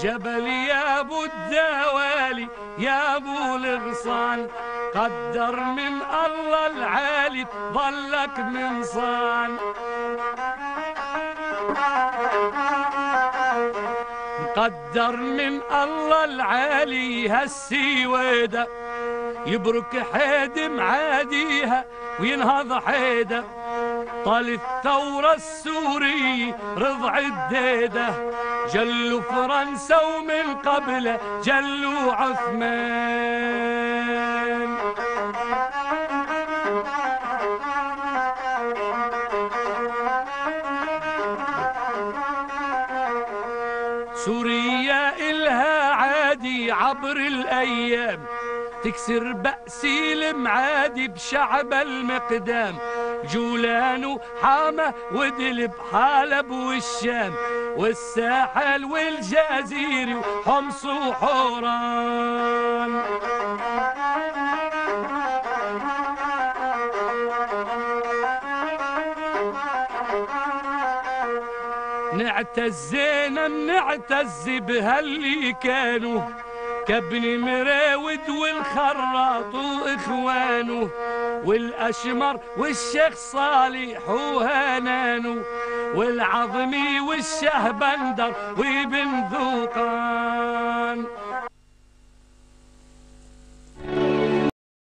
جبل يا ابو الدوالي يا ابو الغصان، قدر من الله العالي ظلك من صان. قدر من الله العالي هالسويدة، يبرك حيد معاديها وينهض حيدة. طال الثورة السورية رضع الديدة، جلوا فرنسا ومن قبله جلوا عثمان. سوريا إلها عادي عبر الأيام، تكسر بأسي المعادي بشعب المقدام. جولان وحامة ودلب حلب والشام، والساحل والجزيري وحمص وحوران. نعتزينا نعتز بهاللي كانوا، كابن مراود والخراط واخوانه، والاشمر والشيخ صالح وهنانو، والعظمي والشهبندر وابن ذوقان.